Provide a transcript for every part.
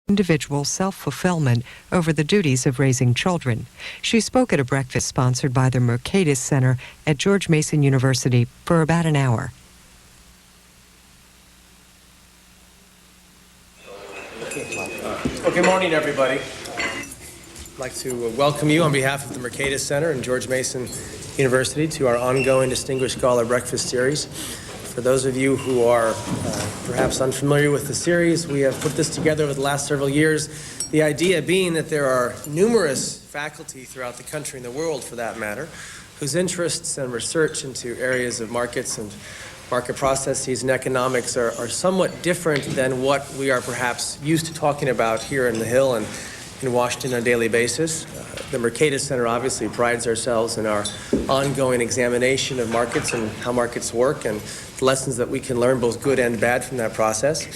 individual self-fulfillment over the duties of raising children. She spoke at a breakfast sponsored by the Mercatus Center at George Mason University for about an hour. Well, good morning, everybody. I'd like to welcome you on behalf of the Mercatus Center and George Mason University to our ongoing Distinguished Scholar Breakfast Series. For those of you who are perhaps unfamiliar with the series, we have put this together over the last several years, the idea being that there are numerous faculty throughout the country and the world, for that matter, whose interests and research into areas of markets and market processes and economics are somewhat different than what we are perhaps used to talking about here in the Hill and in Washington on a daily basis. The Mercatus Center obviously prides ourselves in our ongoing examination of markets and how markets work and the lessons that we can learn, both good and bad, from that process.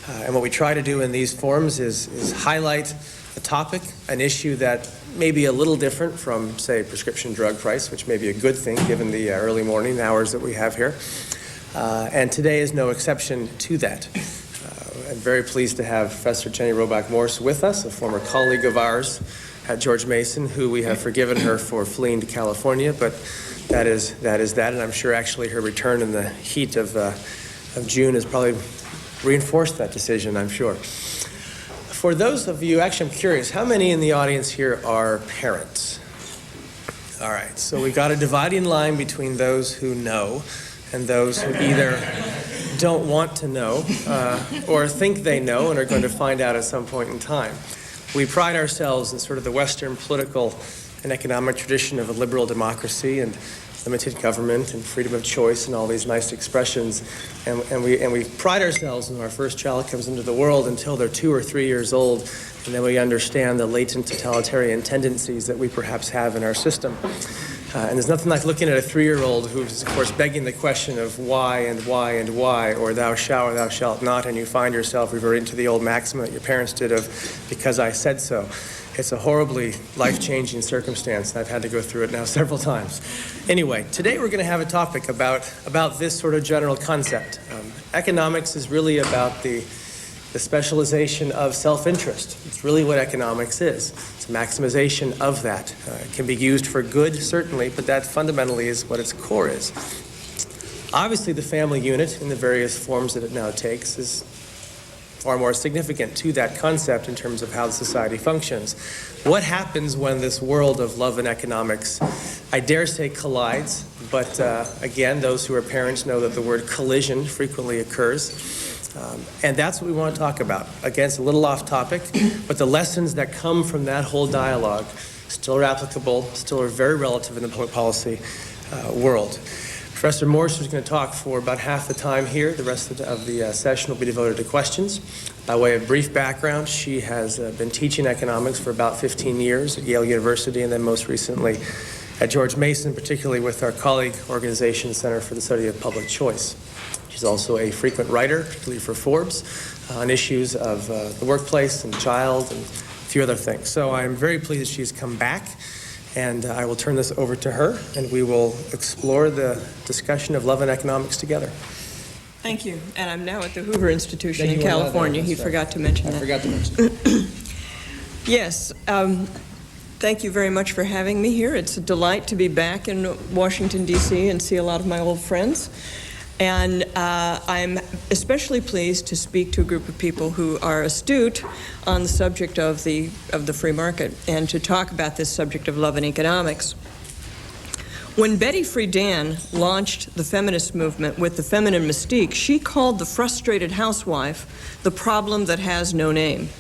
And what we try to do in these forums is highlight a topic, an issue that may be a little different from, say, prescription drug price, which may be a good thing given the early morning hours that we have here. And today is no exception to that. I'm very pleased to have Professor Jenny Robach Morse with us, a former colleague of ours at George Mason, who we have forgiven her for fleeing to California, but that is that, and I'm sure actually her return in the heat of June has probably reinforced that decision, I'm sure. For those of you, actually I'm curious, how many in the audience here are parents? All right, so we've got a dividing line between those who know and those who either don't want to know or think they know and are going to find out at some point in time. We pride ourselves in sort of the Western political and economic tradition of a liberal democracy and limited government and freedom of choice and all these nice expressions. And we pride ourselves when our first child comes into the world until they're 2 or 3 years old, and then we understand the latent totalitarian tendencies that we perhaps have in our system. And there's nothing like looking at a 3-year-old who's, of course, begging the question of why and why and why, or thou shalt or thou shalt not, and you find yourself reverting to the old maxim that your parents did of, because I said so. It's a horribly life-changing circumstance. I've had to go through it now several times. Anyway, today we're going to have a topic about this sort of general concept. Economics is really about the specialization of self-interest. It's really what economics is. It's a maximization of that. It can be used for good, certainly, but that fundamentally is what its core is. Obviously, the family unit, in the various forms that it now takes, is far more significant to that concept in terms of how the society functions. What happens when this world of love and economics, I dare say, collides, but again, those who are parents know that the word collision frequently occurs. And that's what we want to talk about. Again, it's a little off topic, but the lessons that come from that whole dialogue still are applicable, still are very relative in the public policy world. Professor Morse is going to talk for about half the time here. The rest of the session will be devoted to questions. By way of brief background, she has been teaching economics for about 15 years at Yale University and then most recently at George Mason, particularly with our colleague organization, Center for the Study of Public Choice. She's also a frequent writer, particularly for Forbes, on issues of the workplace and child and a few other things. So I'm very pleased that she's come back, and I will turn this over to her, and we will explore the discussion of love and economics together. Thank you. And I'm now at the Hoover Institution in California. He forgot to mention that. I forgot to mention that. Yes. Thank you very much for having me here. It's a delight to be back in Washington, D.C. and see a lot of my old friends. And I'm especially pleased to speak to a group of people who are astute on the subject of the free market and to talk about this subject of love and economics. When Betty Friedan launched the feminist movement with the feminine mystique, she called the frustrated housewife the problem that has no name.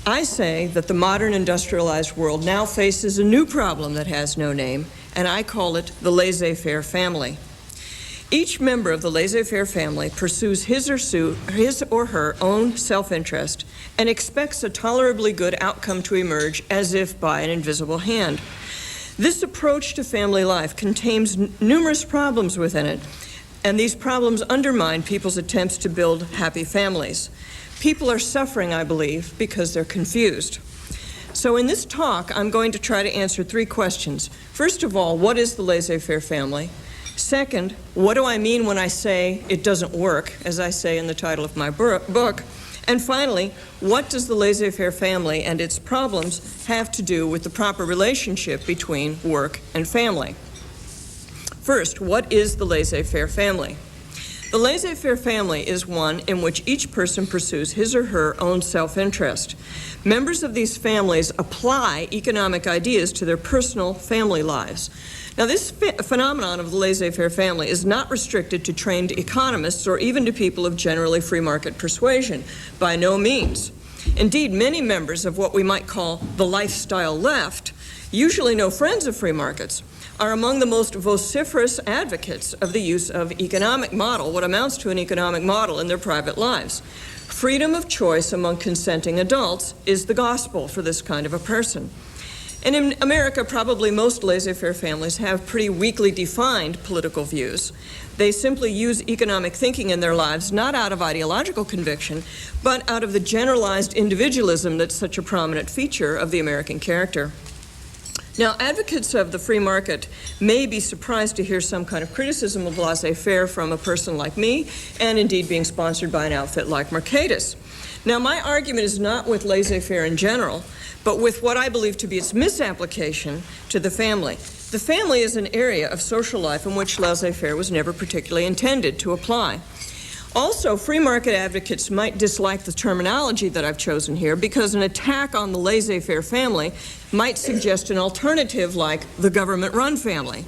I say that the modern industrialized world now faces a new problem that has no name, and I call it the laissez-faire family. Each member of the laissez-faire family pursues his or her own self-interest and expects a tolerably good outcome to emerge as if by an invisible hand. This approach to family life contains numerous problems within it, and these problems undermine people's attempts to build happy families. People are suffering, I believe, because they're confused. So in this talk, I'm going to try to answer 3 questions. First of all, what is the laissez-faire family? Second, what do I mean when I say it doesn't work, as I say in the title of my book? And finally, what does the laissez-faire family and its problems have to do with the proper relationship between work and family? First, what is the laissez-faire family? The laissez-faire family is one in which each person pursues his or her own self-interest. Members of these families apply economic ideas to their personal family lives. Now, this phenomenon of the laissez-faire family is not restricted to trained economists or even to people of generally free market persuasion. By no means. Indeed, many members of what we might call the lifestyle left, usually no friends of free markets, are among the most vociferous advocates of the use of economic model, what amounts to an economic model, in their private lives. Freedom of choice among consenting adults is the gospel for this kind of a person. And in America, probably most laissez-faire families have pretty weakly defined political views. They simply use economic thinking in their lives, not out of ideological conviction, but out of the generalized individualism that's such a prominent feature of the American character. Now, advocates of the free market may be surprised to hear some kind of criticism of laissez-faire from a person like me, and indeed being sponsored by an outfit like Mercatus. Now, my argument is not with laissez-faire in general, but with what I believe to be its misapplication to the family. The family is an area of social life in which laissez-faire was never particularly intended to apply. Also, free market advocates might dislike the terminology that I've chosen here because an attack on the laissez-faire family might suggest an alternative like the government-run family.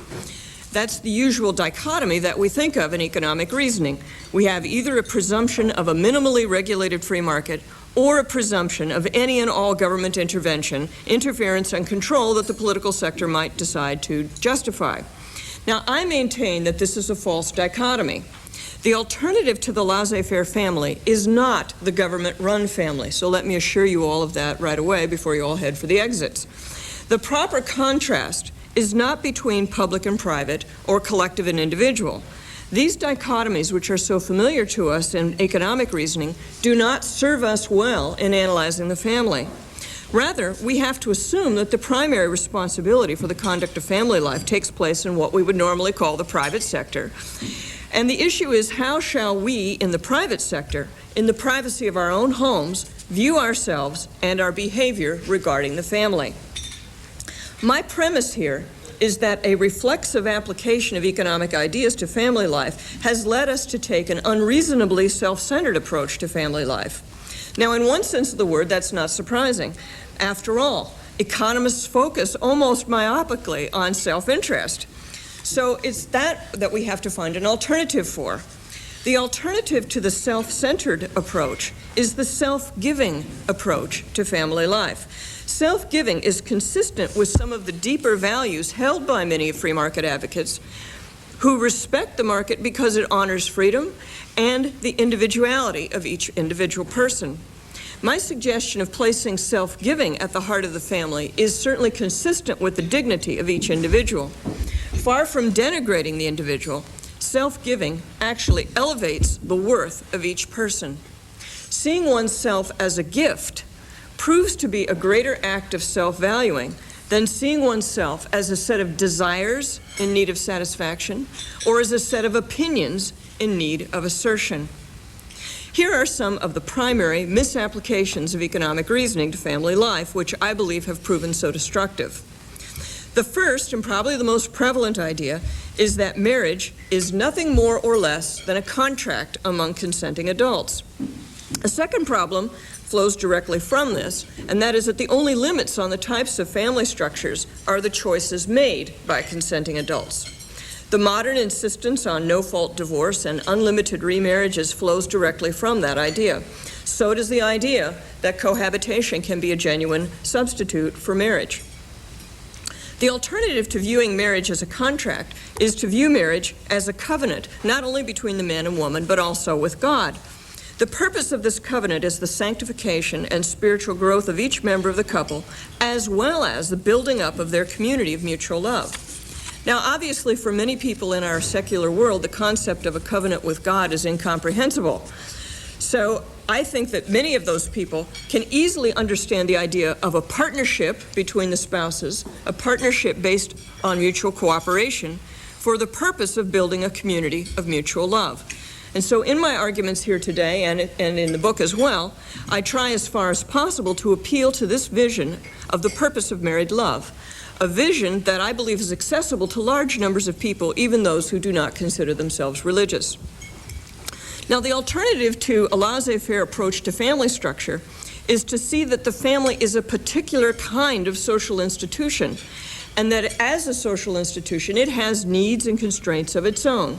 That's the usual dichotomy that we think of in economic reasoning. We have either a presumption of a minimally regulated free market or a presumption of any and all government intervention, interference, and control that the political sector might decide to justify. Now, I maintain that this is a false dichotomy. The alternative to the laissez-faire family is not the government-run family, so let me assure you all of that right away before you all head for the exits. The proper contrast is not between public and private or collective and individual. These dichotomies, which are so familiar to us in economic reasoning, do not serve us well in analyzing the family. Rather, we have to assume that the primary responsibility for the conduct of family life takes place in what we would normally call the private sector. And the issue is, how shall we, in the private sector, in the privacy of our own homes, view ourselves and our behavior regarding the family? My premise here is that a reflexive application of economic ideas to family life has led us to take an unreasonably self-centered approach to family life. Now, in one sense of the word, that's not surprising. After all, economists focus almost myopically on self-interest. So it's that we have to find an alternative for. The alternative to the self-centered approach is the self-giving approach to family life. Self-giving is consistent with some of the deeper values held by many free market advocates who respect the market because it honors freedom and the individuality of each individual person. My suggestion of placing self-giving at the heart of the family is certainly consistent with the dignity of each individual. Far from denigrating the individual, self-giving actually elevates the worth of each person. Seeing oneself as a gift proves to be a greater act of self-valuing than seeing oneself as a set of desires in need of satisfaction or as a set of opinions in need of assertion. Here are some of the primary misapplications of economic reasoning to family life, which I believe have proven so destructive. The first, and probably the most prevalent idea, is that marriage is nothing more or less than a contract among consenting adults. A second problem flows directly from this, and that is that the only limits on the types of family structures are the choices made by consenting adults. The modern insistence on no-fault divorce and unlimited remarriages flows directly from that idea. So does the idea that cohabitation can be a genuine substitute for marriage. The alternative to viewing marriage as a contract is to view marriage as a covenant, not only between the man and woman, but also with God. The purpose of this covenant is the sanctification and spiritual growth of each member of the couple, as well as the building up of their community of mutual love. Now, obviously, for many people in our secular world, the concept of a covenant with God is incomprehensible. So I think that many of those people can easily understand the idea of a partnership between the spouses, a partnership based on mutual cooperation for the purpose of building a community of mutual love. And so in my arguments here today and in the book as well, I try as far as possible to appeal to this vision of the purpose of married love, a vision that I believe is accessible to large numbers of people, even those who do not consider themselves religious. Now, the alternative to a laissez-faire approach to family structure is to see that the family is a particular kind of social institution, and that as a social institution, it has needs and constraints of its own.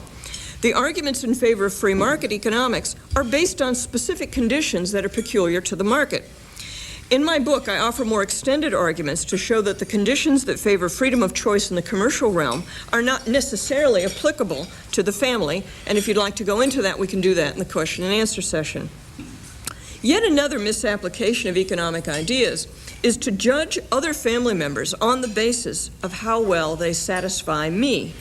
The arguments in favor of free market economics are based on specific conditions that are peculiar to the market. In my book, I offer more extended arguments to show that the conditions that favor freedom of choice in the commercial realm are not necessarily applicable to the family, and if you'd like to go into that, we can do that in the question and answer session. Yet another misapplication of economic ideas is to judge other family members on the basis of how well they satisfy me.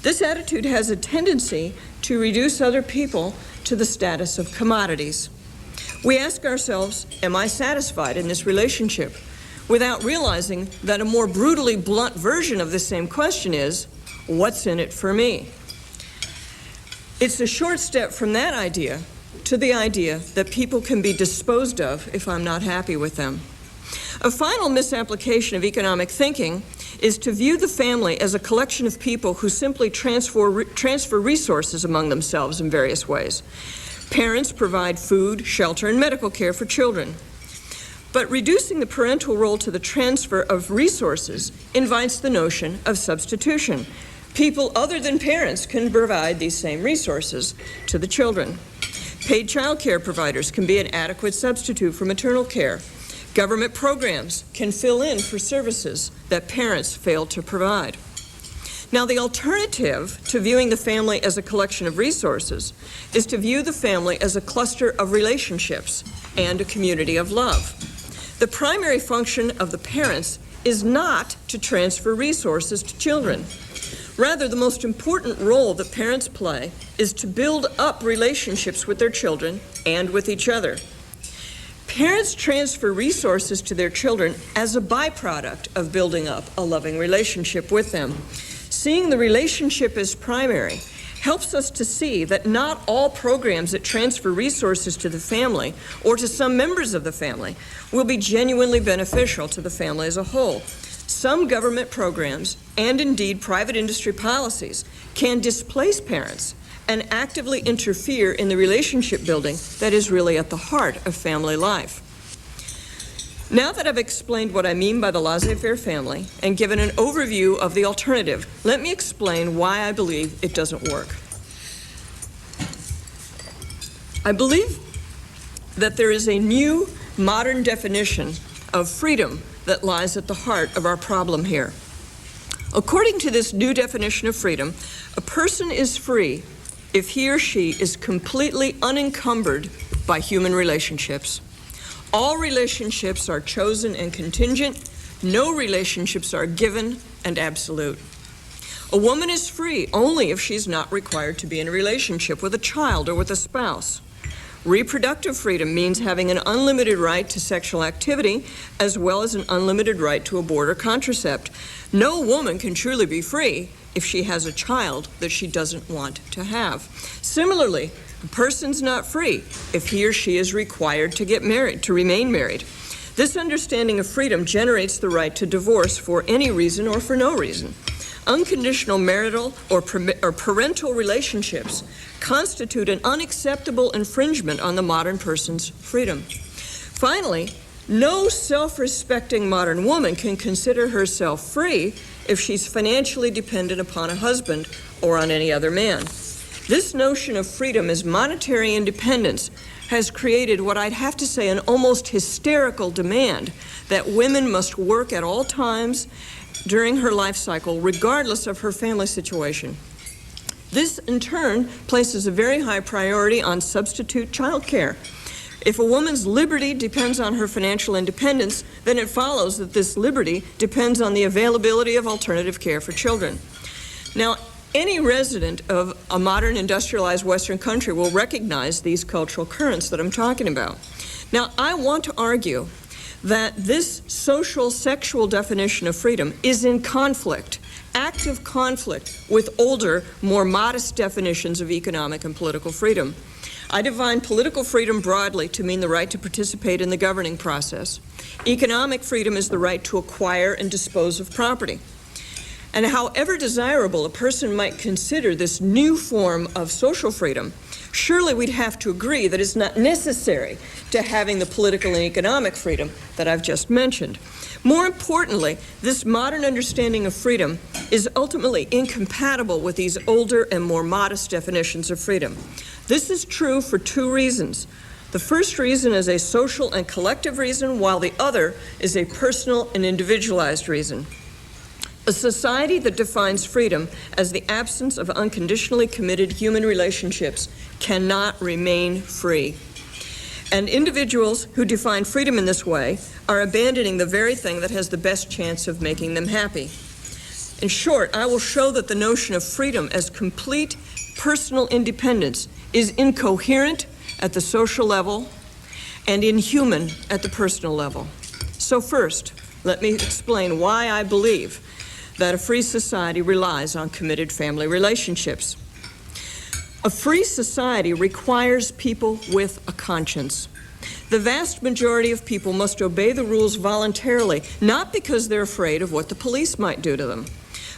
This attitude has a tendency to reduce other people to the status of commodities. We ask ourselves, am I satisfied in this relationship? Without realizing that a more brutally blunt version of the same question is, what's in it for me? It's a short step from that idea to the idea that people can be disposed of if I'm not happy with them. A final misapplication of economic thinking is to view the family as a collection of people who simply transfer resources among themselves in various ways. Parents provide food, shelter, and medical care for children. But reducing the parental role to the transfer of resources invites the notion of substitution. People other than parents can provide these same resources to the children. Paid child care providers can be an adequate substitute for maternal care. Government programs can fill in for services that parents fail to provide. Now, the alternative to viewing the family as a collection of resources is to view the family as a cluster of relationships and a community of love. The primary function of the parents is not to transfer resources to children. Rather, the most important role that parents play is to build up relationships with their children and with each other. Parents transfer resources to their children as a byproduct of building up a loving relationship with them. Seeing the relationship as primary helps us to see that not all programs that transfer resources to the family or to some members of the family will be genuinely beneficial to the family as a whole. Some government programs, and indeed private industry policies, can displace parents and actively interfere in the relationship building that is really at the heart of family life. Now that I've explained what I mean by the laissez-faire family and given an overview of the alternative, let me explain why I believe it doesn't work. I believe that there is a new modern definition of freedom that lies at the heart of our problem here. According to this new definition of freedom, a person is free if he or she is completely unencumbered by human relationships. All relationships are chosen and contingent. No relationships are given and absolute. A woman is free only if she's not required to be in a relationship with a child or with a spouse. Reproductive freedom means having an unlimited right to sexual activity as well as an unlimited right to abort or contracept. No woman can truly be free if she has a child that she doesn't want to have. Similarly, a person's not free if he or she is required to get married, to remain married. This understanding of freedom generates the right to divorce for any reason or for no reason. Unconditional marital or parental relationships constitute an unacceptable infringement on the modern person's freedom. Finally, no self-respecting modern woman can consider herself free if she's financially dependent upon a husband or on any other man. This notion of freedom as monetary independence has created what I'd have to say an almost hysterical demand that women must work at all times during her life cycle, regardless of her family situation. This, in turn, places a very high priority on substitute child care. If a woman's liberty depends on her financial independence, then it follows that this liberty depends on the availability of alternative care for children. Now, any resident of a modern industrialized Western country will recognize these cultural currents that I'm talking about. Now, I want to argue that this social sexual definition of freedom is in conflict active conflict with older, more modest definitions of economic and political freedom. I define political freedom broadly to mean the right to participate in the governing process. Economic freedom is the right to acquire and dispose of property. And however desirable a person might consider this new form of social freedom, surely we'd have to agree that it's not necessary to having the political and economic freedom that I've just mentioned. More importantly, this modern understanding of freedom is ultimately incompatible with these older and more modest definitions of freedom. This is true for two reasons. The first reason is a social and collective reason, while the other is a personal and individualized reason. A society that defines freedom as the absence of unconditionally committed human relationships cannot remain free. And individuals who define freedom in this way are abandoning the very thing that has the best chance of making them happy. In short, I will show that the notion of freedom as complete personal independence is incoherent at the social level and inhuman at the personal level. So first, let me explain why I believe that a free society relies on committed family relationships. A free society requires people with a conscience. The vast majority of people must obey the rules voluntarily, not because they're afraid of what the police might do to them.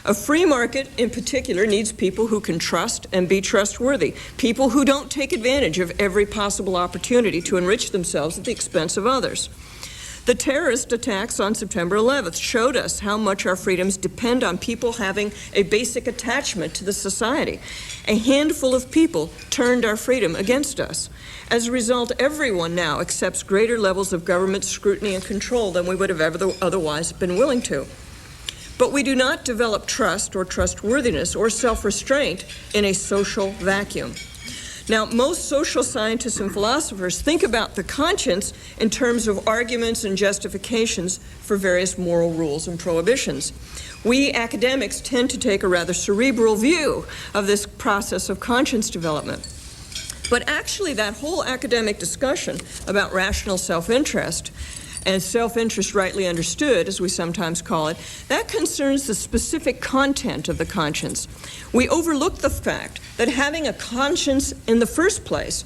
A free market, in particular, needs people who can trust and be trustworthy, people who don't take advantage of every possible opportunity to enrich themselves at the expense of others. The terrorist attacks on September 11th showed us how much our freedoms depend on people having a basic attachment to the society. A handful of people turned our freedom against us. As a result, everyone now accepts greater levels of government scrutiny and control than we would have ever otherwise been willing to. But we do not develop trust or trustworthiness or self-restraint in a social vacuum. Now, most social scientists and philosophers think about the conscience in terms of arguments and justifications for various moral rules and prohibitions. We academics tend to take a rather cerebral view of this process of conscience development. But actually, that whole academic discussion about rational self-interest, and self-interest rightly understood, as we sometimes call it, that concerns the specific content of the conscience. We overlook the fact that having a conscience in the first place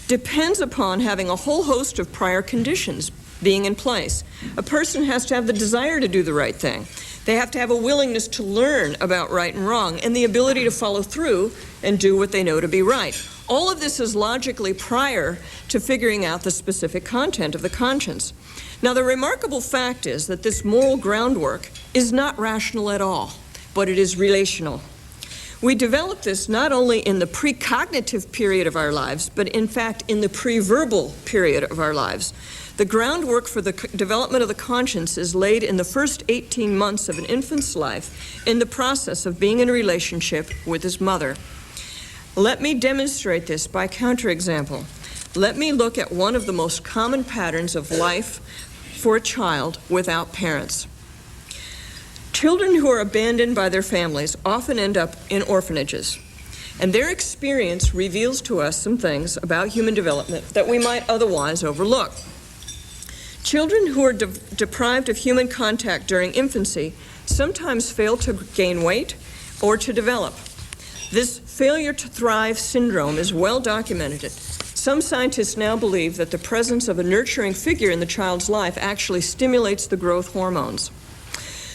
depends upon having a whole host of prior conditions being in place. A person has to have the desire to do the right thing. They have to have a willingness to learn about right and wrong and the ability to follow through and do what they know to be right. All of this is logically prior to figuring out the specific content of the conscience. Now, the remarkable fact is that this moral groundwork is not rational at all, but it is relational. We develop this not only in the precognitive period of our lives, but in fact in the pre-verbal period of our lives. The groundwork for the development of the conscience is laid in the first 18 months of an infant's life in the process of being in a relationship with his mother. Let me demonstrate this by counterexample. Let me look at one of the most common patterns of life for a child without parents. Children who are abandoned by their families often end up in orphanages, and their experience reveals to us some things about human development that we might otherwise overlook. Children who are deprived of human contact during infancy sometimes fail to gain weight or to develop. This failure to thrive syndrome is well documented. Some scientists now believe that the presence of a nurturing figure in the child's life actually stimulates the growth hormones.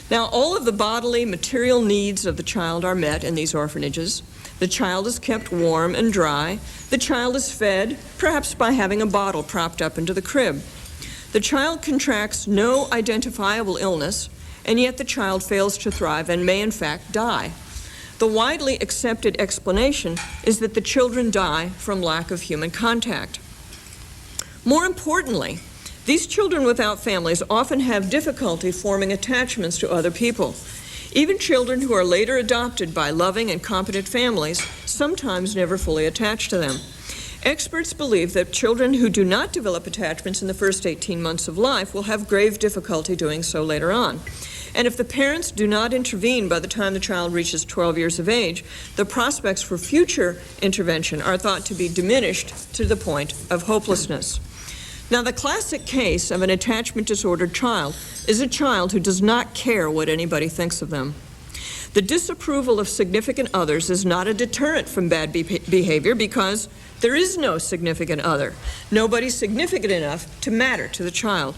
Now, all of the bodily, material needs of the child are met in these orphanages. The child is kept warm and dry. The child is fed, perhaps by having a bottle propped up into the crib. The child contracts no identifiable illness, and yet the child fails to thrive and may in fact die. The widely accepted explanation is that the children die from lack of human contact. More importantly, these children without families often have difficulty forming attachments to other people. Even children who are later adopted by loving and competent families sometimes never fully attach to them. Experts believe that children who do not develop attachments in the first 18 months of life will have grave difficulty doing so later on. And if the parents do not intervene by the time the child reaches 12 years of age, the prospects for future intervention are thought to be diminished to the point of hopelessness. Now, the classic case of an attachment disordered child is a child who does not care what anybody thinks of them. The disapproval of significant others is not a deterrent from bad behavior because there is no significant other. Nobody's significant enough to matter to the child.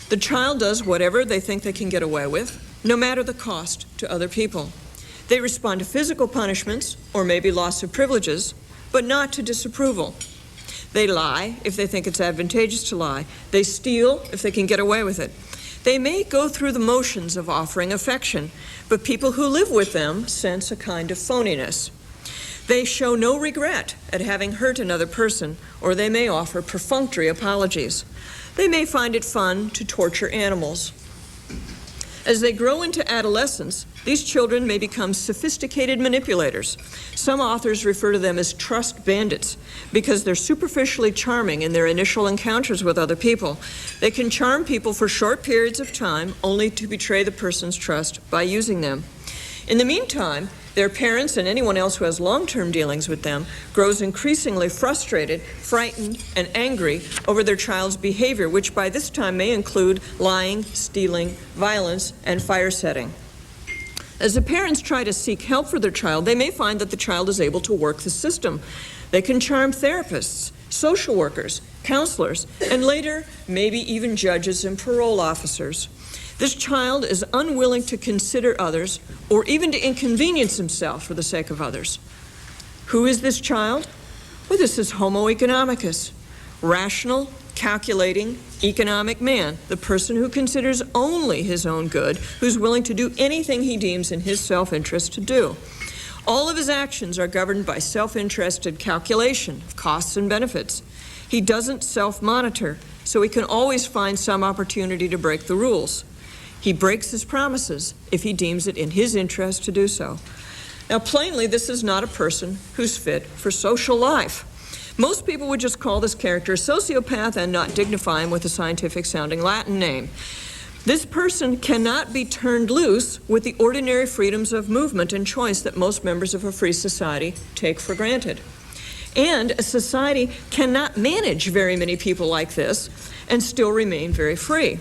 The child does whatever they think they can get away with, no matter the cost to other people. They respond to physical punishments or maybe loss of privileges, but not to disapproval. They lie if they think it's advantageous to lie. They steal if they can get away with it. They may go through the motions of offering affection, but people who live with them sense a kind of phoniness. They show no regret at having hurt another person, or they may offer perfunctory apologies. They may find it fun to torture animals. As they grow into adolescence, these children may become sophisticated manipulators. Some authors refer to them as trust bandits because they're superficially charming in their initial encounters with other people. They can charm people for short periods of time only to betray the person's trust by using them. In the meantime, their parents and anyone else who has long-term dealings with them grows increasingly frustrated, frightened, and angry over their child's behavior, which by this time may include lying, stealing, violence, and fire setting. As the parents try to seek help for their child, they may find that the child is able to work the system. They can charm therapists, social workers, counselors, and later, maybe even judges and parole officers. This child is unwilling to consider others or even to inconvenience himself for the sake of others. Who is this child? Well, this is Homo economicus, rational, calculating, economic man, the person who considers only his own good, who's willing to do anything he deems in his self-interest to do. All of his actions are governed by self-interested calculation of costs and benefits. He doesn't self-monitor, so he can always find some opportunity to break the rules. He breaks his promises if he deems it in his interest to do so. Now, plainly, this is not a person who's fit for social life. Most people would just call this character a sociopath and not dignify him with a scientific-sounding Latin name. This person cannot be turned loose with the ordinary freedoms of movement and choice that most members of a free society take for granted. And a society cannot manage very many people like this and still remain very free.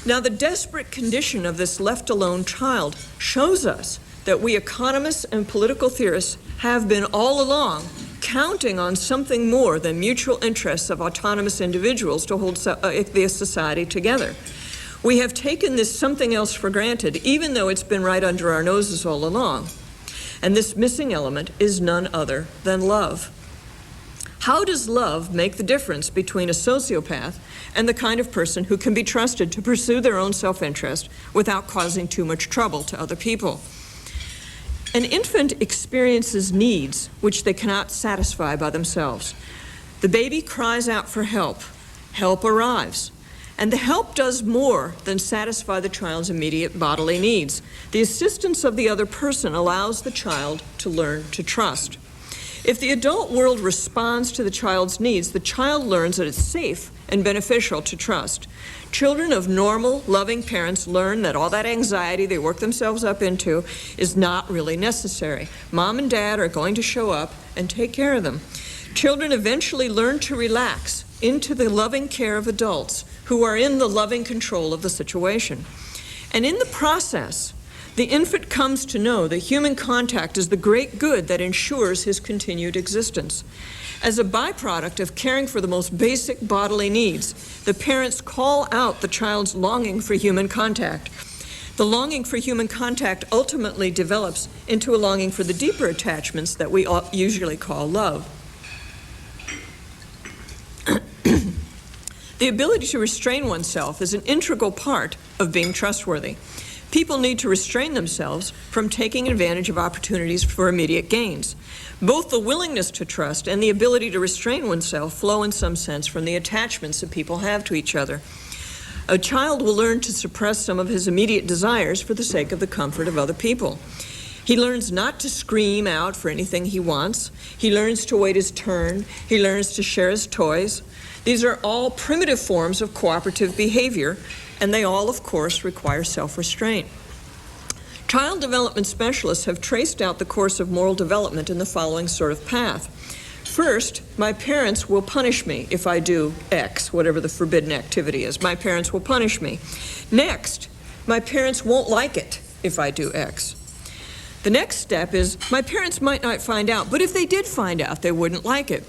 Now, the desperate condition of this left-alone child shows us that we economists and political theorists have been all along counting on something more than mutual interests of autonomous individuals to hold the society together. We have taken this something else for granted, even though it's been right under our noses all along. And this missing element is none other than love. How does love make the difference between a sociopath and the kind of person who can be trusted to pursue their own self-interest without causing too much trouble to other people? An infant experiences needs which they cannot satisfy by themselves. The baby cries out for help. Help arrives. And the help does more than satisfy the child's immediate bodily needs. The assistance of the other person allows the child to learn to trust. If the adult world responds to the child's needs, the child learns that it's safe and beneficial to trust. Children of normal, loving parents learn that all that anxiety they work themselves up into is not really necessary. Mom and dad are going to show up and take care of them. Children eventually learn to relax into the loving care of adults who are in the loving control of the situation. And in the process, the infant comes to know that human contact is the great good that ensures his continued existence. As a byproduct of caring for the most basic bodily needs, the parents call out the child's longing for human contact. The longing for human contact ultimately develops into a longing for the deeper attachments that we usually call love. The ability to restrain oneself is an integral part of being trustworthy. People need to restrain themselves from taking advantage of opportunities for immediate gains. Both the willingness to trust and the ability to restrain oneself flow in some sense from the attachments that people have to each other. A child will learn to suppress some of his immediate desires for the sake of the comfort of other people. He learns not to scream out for anything he wants. He learns to wait his turn. He learns to share his toys. These are all primitive forms of cooperative behavior, and they all, of course, require self-restraint. Child development specialists have traced out the course of moral development in the following sort of path. First, my parents will punish me if I do X, whatever the forbidden activity is. My parents will punish me. Next, my parents won't like it if I do X. The next step is my parents might not find out, but if they did find out, they wouldn't like it.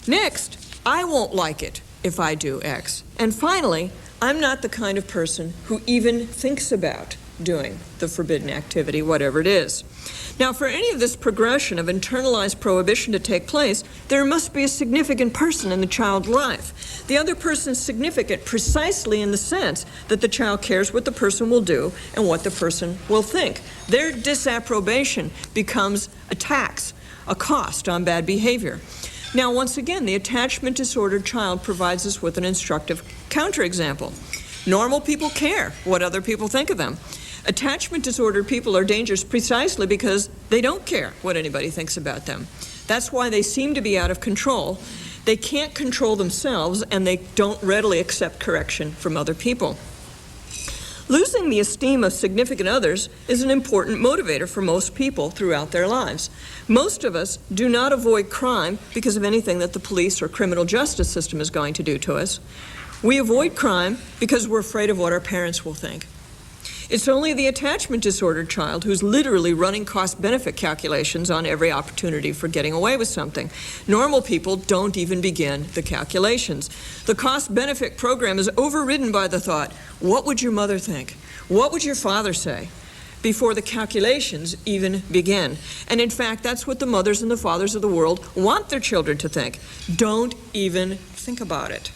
Next, I won't like it if I do X. And finally, I'm not the kind of person who even thinks about doing the forbidden activity, whatever it is. Now, for any of this progression of internalized prohibition to take place, there must be a significant person in the child's life. The other person is significant precisely in the sense that the child cares what the person will do and what the person will think. Their disapprobation becomes a tax, a cost on bad behavior. Now, once again, the attachment disordered child provides us with an instructive counterexample. Normal people care what other people think of them. Attachment disordered people are dangerous precisely because they don't care what anybody thinks about them. That's why they seem to be out of control. They can't control themselves, and they don't readily accept correction from other people. Losing the esteem of significant others is an important motivator for most people throughout their lives. Most of us do not avoid crime because of anything that the police or criminal justice system is going to do to us. We avoid crime because we're afraid of what our parents will think. It's only the attachment disordered child who's literally running cost-benefit calculations on every opportunity for getting away with something. Normal people don't even begin the calculations. The cost-benefit program is overridden by the thought, what would your mother think? What would your father say? Before the calculations even begin. And in fact, that's what the mothers and the fathers of the world want their children to think. Don't even think about it.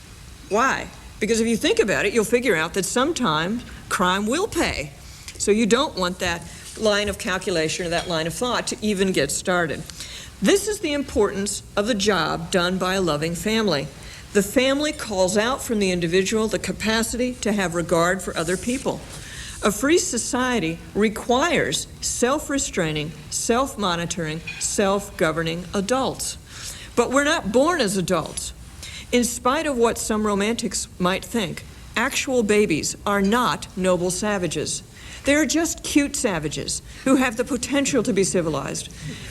Why? Because if you think about it, you'll figure out that sometime crime will pay. So you don't want that line of calculation or that line of thought to even get started. This is the importance of the job done by a loving family. The family calls out from the individual the capacity to have regard for other people. A free society requires self-restraining, self-monitoring, self-governing adults. But we're not born as adults. In spite of what some romantics might think, actual babies are not noble savages. They are just cute savages who have the potential to be civilized.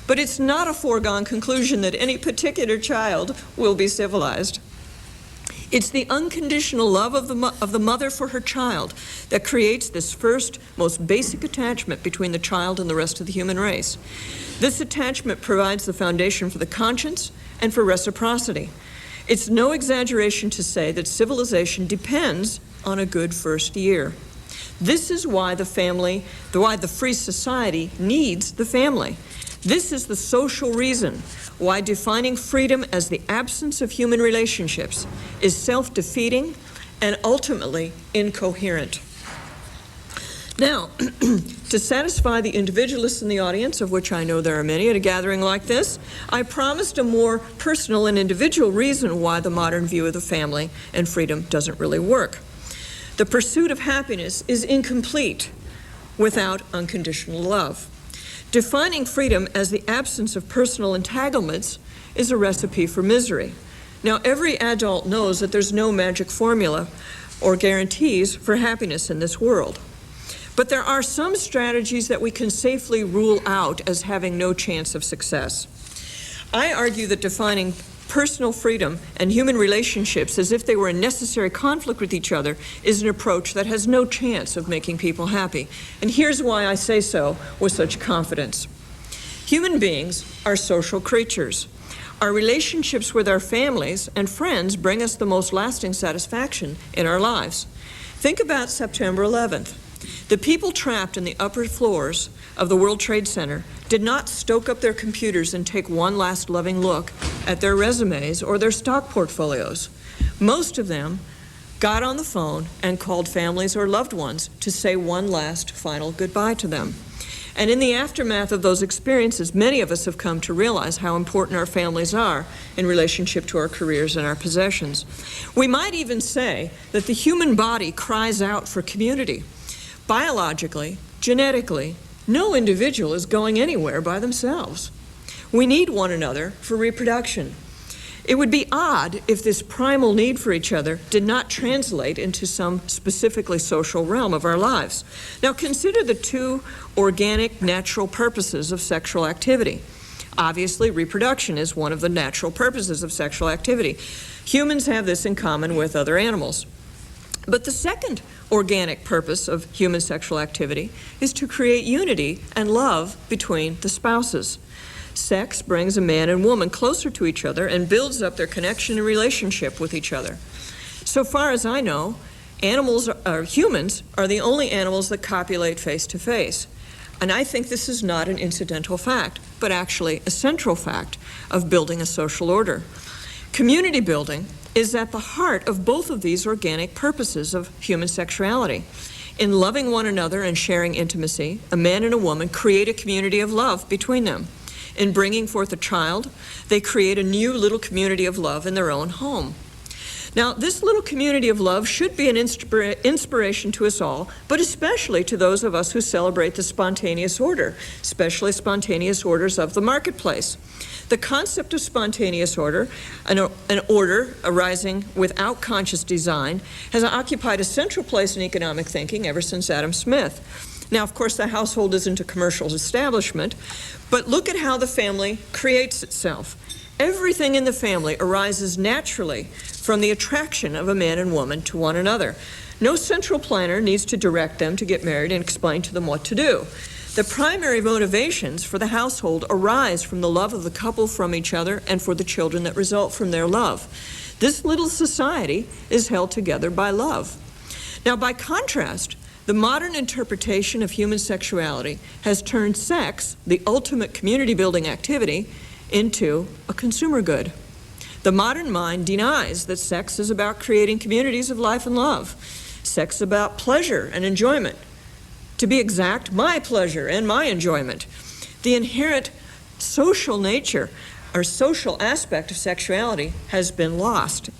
But it's not a foregone conclusion that any particular child will be civilized. It's the unconditional love of the mother for her child that creates this first, most basic attachment between the child and the rest of the human race. This attachment provides the foundation for the conscience and for reciprocity. It's no exaggeration to say that civilization depends on a good first year. This is why the free society needs the family. This is the social reason why defining freedom as the absence of human relationships is self-defeating and ultimately incoherent. Now, to satisfy the individualists in the audience, of which I know there are many at a gathering like this, I promised a more personal and individual reason why the modern view of the family and freedom doesn't really work. The pursuit of happiness is incomplete without unconditional love. Defining freedom as the absence of personal entanglements is a recipe for misery. Now, every adult knows that there's no magic formula or guarantees for happiness in this world. But there are some strategies that we can safely rule out as having no chance of success. I argue that defining personal freedom and human relationships as if they were in necessary conflict with each other is an approach that has no chance of making people happy. And here's why I say so with such confidence. Human beings are social creatures. Our relationships with our families and friends bring us the most lasting satisfaction in our lives. Think about September 11th. The people trapped in the upper floors of the World Trade Center did not stoke up their computers and take one last loving look at their resumes or their stock portfolios. Most of them got on the phone and called families or loved ones to say one last final goodbye to them. And in the aftermath of those experiences, many of us have come to realize how important our families are in relationship to our careers and our possessions. We might even say that the human body cries out for community. Biologically, genetically, no individual is going anywhere by themselves. We need one another for reproduction. It would be odd if this primal need for each other did not translate into some specifically social realm of our lives. Now consider the two organic, natural purposes of sexual activity. Obviously, reproduction is one of the natural purposes of sexual activity. Humans have this in common with other animals. But the second organic purpose of human sexual activity is to create unity and love between the spouses. Sex brings a man and woman closer to each other and builds up their connection and relationship with each other. So far as I know, humans are the only animals that copulate face to face. And I think this is not an incidental fact, but actually a central fact of building a social order. Community building is at the heart of both of these organic purposes of human sexuality. In loving one another and sharing intimacy, a man and a woman create a community of love between them. In bringing forth a child, they create a new little community of love in their own home. Now, this little community of love should be an inspiration to us all, but especially to those of us who celebrate the spontaneous order, especially spontaneous orders of the marketplace. The concept of spontaneous order, an order arising without conscious design, has occupied a central place in economic thinking ever since Adam Smith. Now, of course, the household isn't a commercial establishment, but look at how the family creates itself. Everything in the family arises naturally from the attraction of a man and woman to one another. No central planner needs to direct them to get married and explain to them what to do. The primary motivations for the household arise from the love of the couple from each other and for the children that result from their love. This little society is held together by love. Now, by contrast, the modern interpretation of human sexuality has turned sex, the ultimate community-building activity, into a consumer good. The modern mind denies that sex is about creating communities of life and love. Sex is about pleasure and enjoyment. To be exact, my pleasure and my enjoyment. The inherent social nature or social aspect of sexuality has been lost.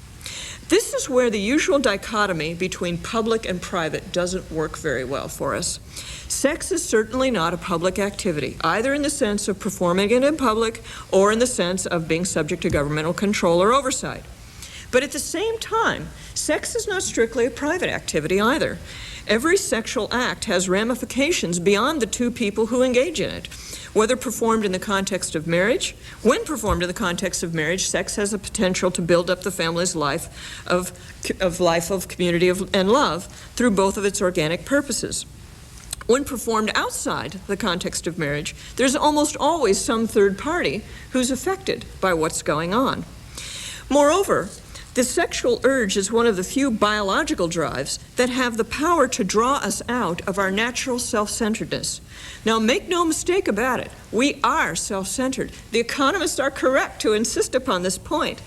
This is where the usual dichotomy between public and private doesn't work very well for us. Sex is certainly not a public activity, either in the sense of performing it in public or in the sense of being subject to governmental control or oversight. But at the same time, sex is not strictly a private activity either. Every sexual act has ramifications beyond the two people who engage in it. Whether performed in the context of marriage, when performed in the context of marriage, sex has the potential to build up the family's life of community and love through both of its organic purposes. When performed outside the context of marriage, there's almost always some third party who's affected by what's going on. Moreover, the sexual urge is one of the few biological drives that have the power to draw us out of our natural self-centeredness. Now, make no mistake about it, we are self-centered. The economists are correct to insist upon this point.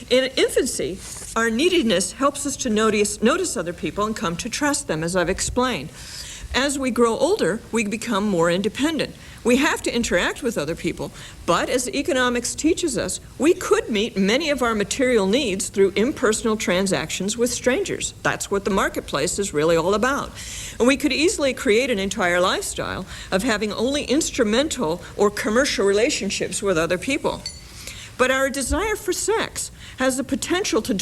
In infancy, our neediness helps us to notice other people and come to trust them, as I've explained. As we grow older, we become more independent. We have to interact with other people, but as economics teaches us, we could meet many of our material needs through impersonal transactions with strangers. That's what the marketplace is really all about. And we could easily create an entire lifestyle of having only instrumental or commercial relationships with other people. But our desire for sex has the potential to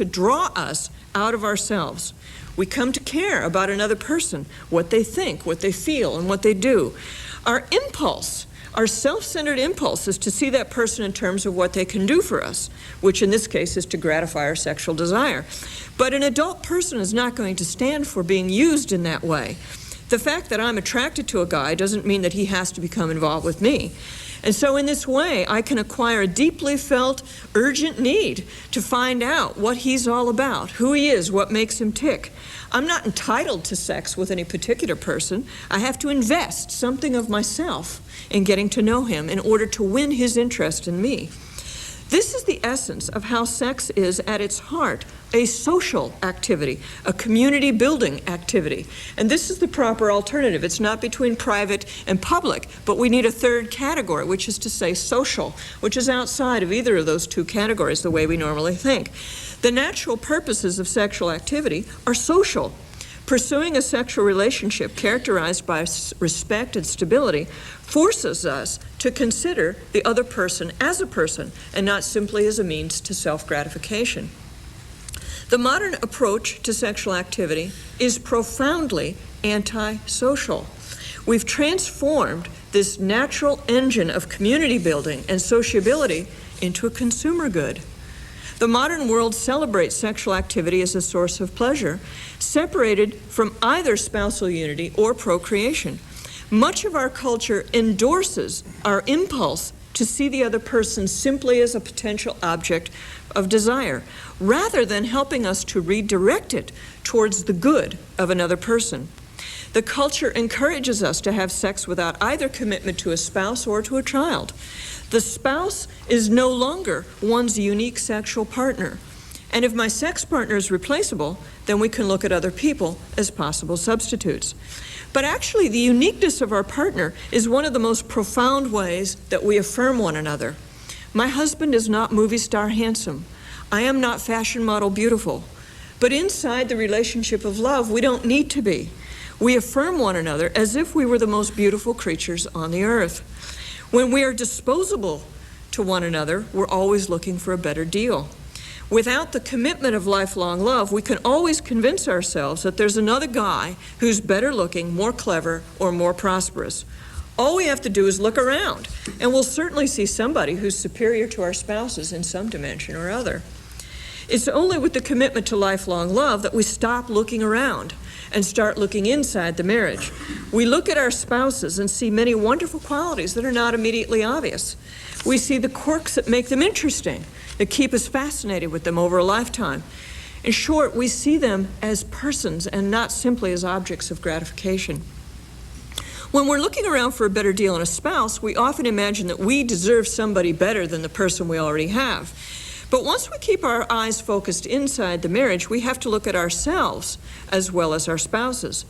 draw us out of ourselves. We come to care about another person, what they think, what they feel, and what they do. Our impulse, our self-centered impulse, is to see that person in terms of what they can do for us, which in this case is to gratify our sexual desire. But an adult person is not going to stand for being used in that way. The fact that I'm attracted to a guy doesn't mean that he has to become involved with me. And so in this way, I can acquire a deeply felt, urgent need to find out what he's all about, who he is, what makes him tick. I'm not entitled to sex with any particular person. I have to invest something of myself in getting to know him in order to win his interest in me. This is the essence of how sex is, at its heart, a social activity, a community-building activity. And this is the proper alternative. It's not between private and public, but we need a third category, which is to say social, which is outside of either of those two categories the way we normally think. The natural purposes of sexual activity are social. Pursuing a sexual relationship characterized by respect and stability forces us to consider the other person as a person and not simply as a means to self-gratification. The modern approach to sexual activity is profoundly anti-social. We've transformed this natural engine of community building and sociability into a consumer good. The modern world celebrates sexual activity as a source of pleasure, separated from either spousal unity or procreation. Much of our culture endorses our impulse to see the other person simply as a potential object of desire, rather than helping us to redirect it towards the good of another person. The culture encourages us to have sex without either commitment to a spouse or to a child. The spouse is no longer one's unique sexual partner. And if my sex partner is replaceable, then we can look at other people as possible substitutes. But actually, the uniqueness of our partner is one of the most profound ways that we affirm one another. My husband is not movie star handsome. I am not fashion model beautiful. But inside the relationship of love, we don't need to be. We affirm one another as if we were the most beautiful creatures on the earth. When we are disposable to one another, we're always looking for a better deal. Without the commitment of lifelong love, we can always convince ourselves that there's another guy who's better looking, more clever, or more prosperous. All we have to do is look around, and we'll certainly see somebody who's superior to our spouses in some dimension or other. It's only with the commitment to lifelong love that we stop looking around and start looking inside the marriage. We look at our spouses and see many wonderful qualities that are not immediately obvious. We see the quirks that make them interesting, that keep us fascinated with them over a lifetime. In short, we see them as persons and not simply as objects of gratification. When we're looking around for a better deal in a spouse, we often imagine that we deserve somebody better than the person we already have. But once we keep our eyes focused inside the marriage, we have to look at ourselves as well as our spouses.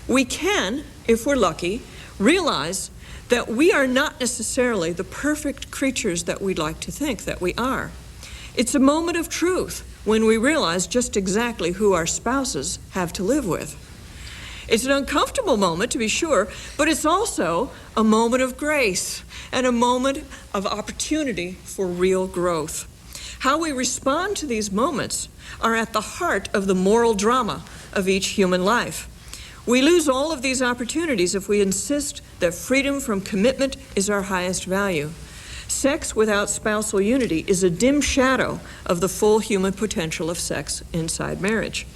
We can, if we're lucky, realize that we are not necessarily the perfect creatures that we'd like to think that we are. It's a moment of truth when we realize just exactly who our spouses have to live with. It's an uncomfortable moment, to be sure, but it's also a moment of grace and a moment of opportunity for real growth. How we respond to these moments are at the heart of the moral drama of each human life. We lose all of these opportunities if we insist that freedom from commitment is our highest value. Sex without spousal unity is a dim shadow of the full human potential of sex inside marriage.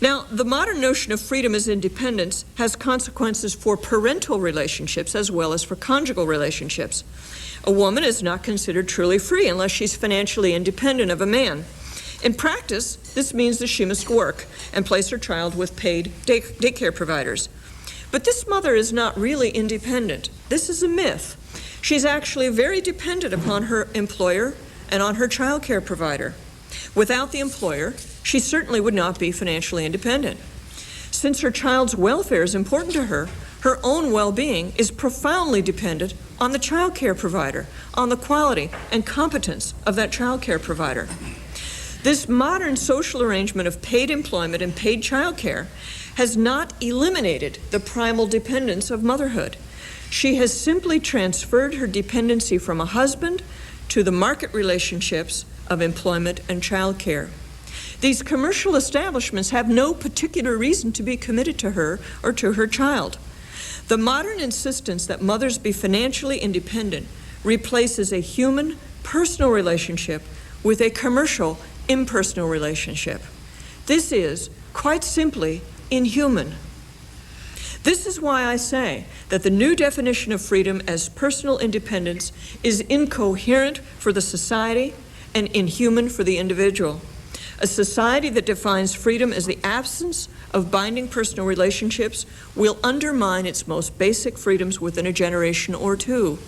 Now, the modern notion of freedom as independence has consequences for parental relationships as well as for conjugal relationships. A woman is not considered truly free unless she's financially independent of a man. In practice, this means that she must work and place her child with paid daycare providers. But this mother is not really independent. This is a myth. She's actually very dependent upon her employer and on her child care provider. Without the employer, she certainly would not be financially independent. Since her child's welfare is important to her, her own well-being is profoundly dependent on the child care provider, on the quality and competence of that child care provider. This modern social arrangement of paid employment and paid child care has not eliminated the primal dependence of motherhood. She has simply transferred her dependency from a husband to the market relationships of employment and child care. These commercial establishments have no particular reason to be committed to her or to her child. The modern insistence that mothers be financially independent replaces a human, personal relationship with a commercial, impersonal relationship. This is, quite simply, inhuman. This is why I say that the new definition of freedom as personal independence is incoherent for the society and inhuman for the individual. A society that defines freedom as the absence of binding personal relationships will undermine its most basic freedoms within a generation or two.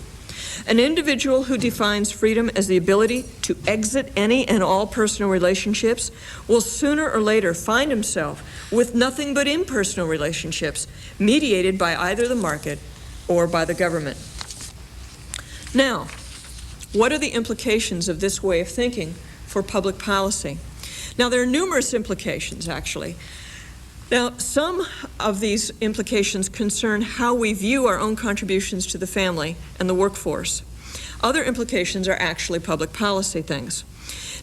An individual who defines freedom as the ability to exit any and all personal relationships will sooner or later find himself with nothing but impersonal relationships mediated by either the market or by the government. Now, what are the implications of this way of thinking for public policy? Now, there are numerous implications, actually. Now, some of these implications concern how we view our own contributions to the family and the workforce. Other implications are actually public policy things.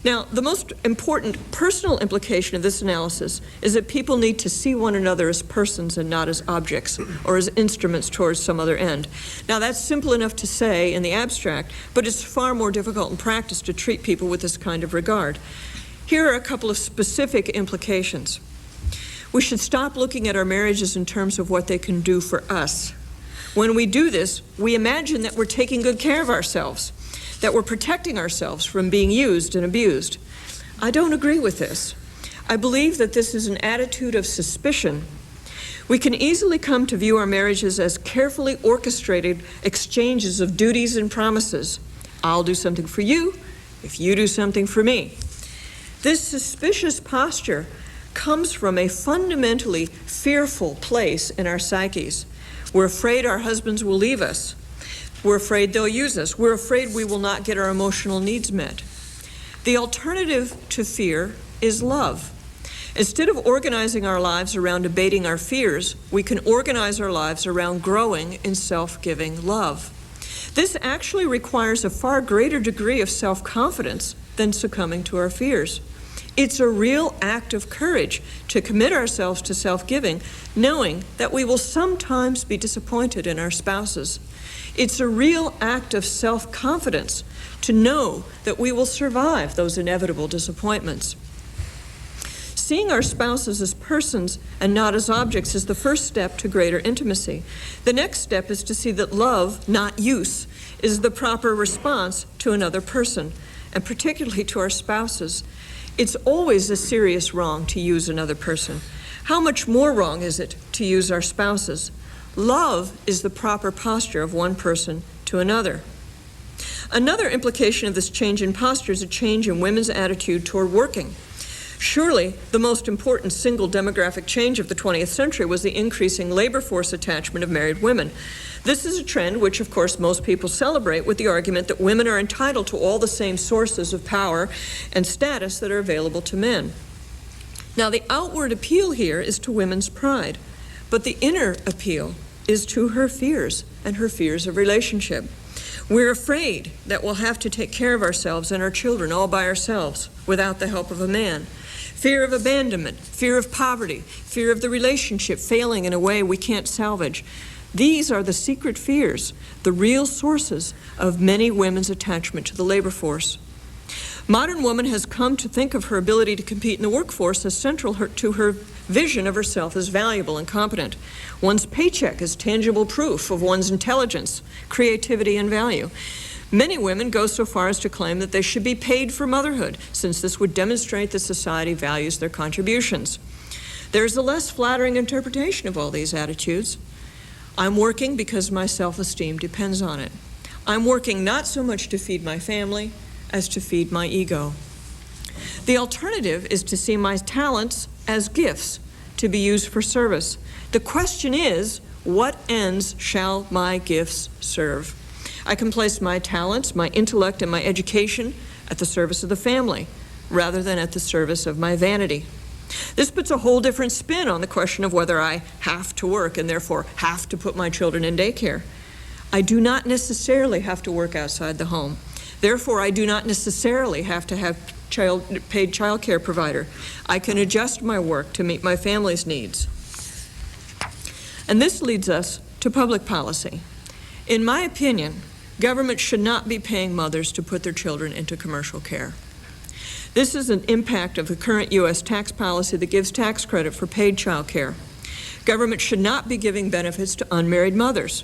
Now, the most important personal implication of this analysis is that people need to see one another as persons and not as objects or as instruments towards some other end. Now, that's simple enough to say in the abstract, but it's far more difficult in practice to treat people with this kind of regard. Here are a couple of specific implications. We should stop looking at our marriages in terms of what they can do for us. When we do this, we imagine that we're taking good care of ourselves, that we're protecting ourselves from being used and abused. I don't agree with this. I believe that this is an attitude of suspicion. We can easily come to view our marriages as carefully orchestrated exchanges of duties and promises. I'll do something for you if you do something for me. This suspicious posture comes from a fundamentally fearful place in our psyches. We're afraid our husbands will leave us. We're afraid they'll use us. We're afraid we will not get our emotional needs met. The alternative to fear is love. Instead of organizing our lives around abating our fears, we can organize our lives around growing in self-giving love. This actually requires a far greater degree of self-confidence than succumbing to our fears. It's a real act of courage to commit ourselves to self-giving, knowing that we will sometimes be disappointed in our spouses. It's a real act of self-confidence to know that we will survive those inevitable disappointments. Seeing our spouses as persons and not as objects is the first step to greater intimacy. The next step is to see that love, not use, is the proper response to another person, and particularly to our spouses. It's always a serious wrong to use another person. How much more wrong is it to use our spouses? Love is the proper posture of one person to another. Another implication of this change in posture is a change in women's attitude toward working. Surely, the most important single demographic change of the 20th century was the increasing labor force attachment of married women. This is a trend which, of course, most people celebrate with the argument that women are entitled to all the same sources of power and status that are available to men. Now, the outward appeal here is to women's pride, but the inner appeal is to her fears and her fears of relationship. We're afraid that we'll have to take care of ourselves and our children all by ourselves without the help of a man. Fear of abandonment, fear of poverty, fear of the relationship failing in a way we can't salvage. These are the secret fears, the real sources of many women's attachment to the labor force. Modern woman has come to think of her ability to compete in the workforce as central to her vision of herself as valuable and competent. One's paycheck is tangible proof of one's intelligence, creativity, and value. Many women go so far as to claim that they should be paid for motherhood, since this would demonstrate that society values their contributions. There's a less flattering interpretation of all these attitudes. I'm working because my self-esteem depends on it. I'm working not so much to feed my family as to feed my ego. The alternative is to see my talents as gifts to be used for service. The question is, what ends shall my gifts serve? I can place my talents, my intellect, and my education at the service of the family, rather than at the service of my vanity. This puts a whole different spin on the question of whether I have to work and therefore have to put my children in daycare. I do not necessarily have to work outside the home. Therefore, I do not necessarily have to have paid child care provider. I can adjust my work to meet my family's needs. And this leads us to public policy. In my opinion, government should not be paying mothers to put their children into commercial care. This is an impact of the current U.S. tax policy that gives tax credit for paid child care. Government should not be giving benefits to unmarried mothers.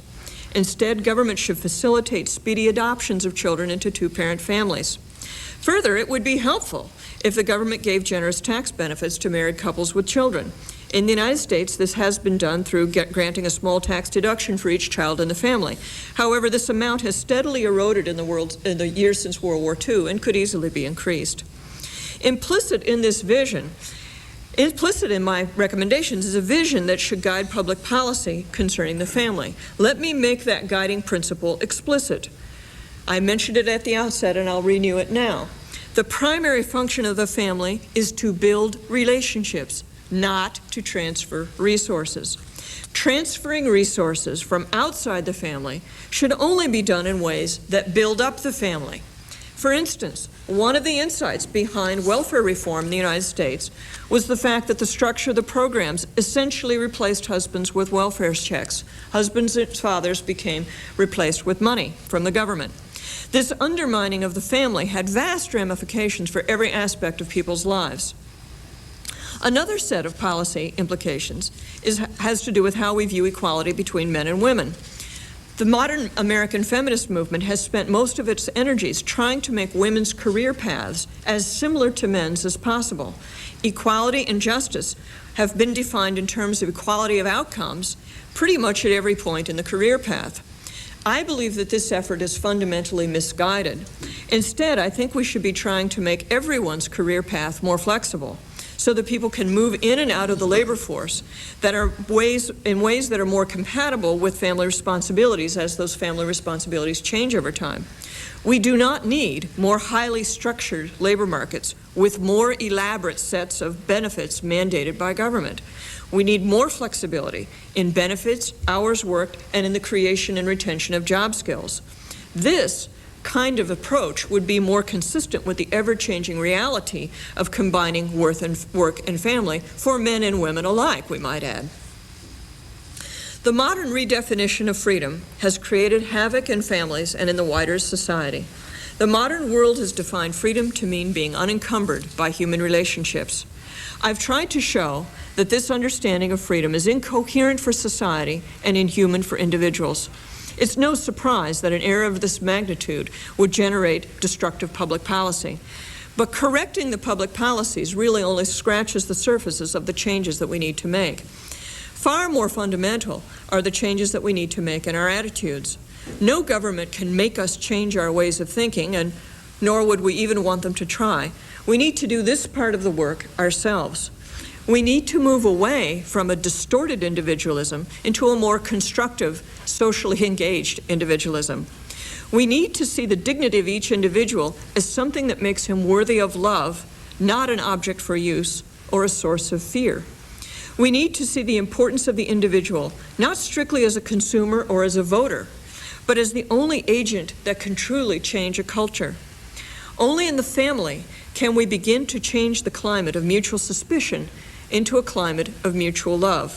Instead, government should facilitate speedy adoptions of children into two-parent families. Further, it would be helpful if the government gave generous tax benefits to married couples with children. In the United States, this has been done through granting a small tax deduction for each child in the family. However, this amount has steadily eroded in the years since World War II and could easily be increased. Implicit in this vision, implicit in my recommendations, is a vision that should guide public policy concerning the family. Let me make that guiding principle explicit. I mentioned it at the outset, and I'll renew it now. The primary function of the family is to build relationships, not to transfer resources. Transferring resources from outside the family should only be done in ways that build up the family. For instance, one of the insights behind welfare reform in the United States was the fact that the structure of the programs essentially replaced husbands with welfare checks. Husbands and fathers became replaced with money from the government. This undermining of the family had vast ramifications for every aspect of people's lives. Another set of policy implications has to do with how we view equality between men and women. The modern American feminist movement has spent most of its energies trying to make women's career paths as similar to men's as possible. Equality and justice have been defined in terms of equality of outcomes pretty much at every point in the career path. I believe that this effort is fundamentally misguided. Instead, I think we should be trying to make everyone's career path more flexible, so that people can move in and out of the labor force in ways that are more compatible with family responsibilities as those family responsibilities change over time. We do not need more highly structured labor markets with more elaborate sets of benefits mandated by government. We need more flexibility in benefits, hours worked, and in the creation and retention of job skills. This kind of approach would be more consistent with the ever-changing reality of combining work and family for men and women alike, we might add. The modern redefinition of freedom has created havoc in families and in the wider society. The modern world has defined freedom to mean being unencumbered by human relationships. I've tried to show that this understanding of freedom is incoherent for society and inhuman for individuals. It's no surprise that an error of this magnitude would generate destructive public policy. But correcting the public policies really only scratches the surfaces of the changes that we need to make. Far more fundamental are the changes that we need to make in our attitudes. No government can make us change our ways of thinking, and nor would we even want them to try. We need to do this part of the work ourselves. We need to move away from a distorted individualism into a more constructive, socially engaged individualism. We need to see the dignity of each individual as something that makes him worthy of love, not an object for use or a source of fear. We need to see the importance of the individual, not strictly as a consumer or as a voter, but as the only agent that can truly change a culture. Only in the family can we begin to change the climate of mutual suspicion into a climate of mutual love.